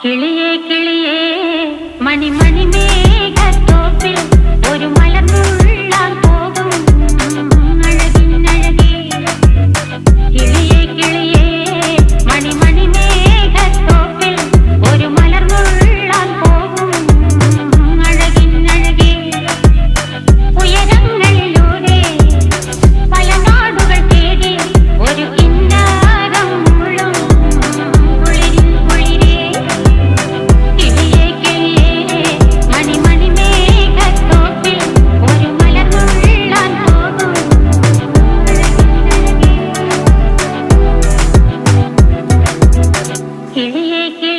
കിളിയേ കിളിയേ മണിമണി മേഘത്തോപ്പിൽ ഒരു മലർന്നുള്ളാൻ പോകും അഴകിനഴകേ. കിളിയേ കിളിയേ മണിമണി മേഘത്തോപ്പിൽ ഒരു മലർന്നുള്ളാൻ പോകും അഴകിനഴകേ. ഉയരങ്ങളിലൂടെ പല നാടുകൾ തേടി ഒരു കിന്നാരം മുള്ളും കുളിരിൽ കുളിരേ. കിളിയേ കിളിയേ മണിമണി മേഘത്തോപ്പിൽ ഒരു മലർന്നുള്ളാൻ പോകും അഴകിനഴകേ. കിളിയേ കിളിയേ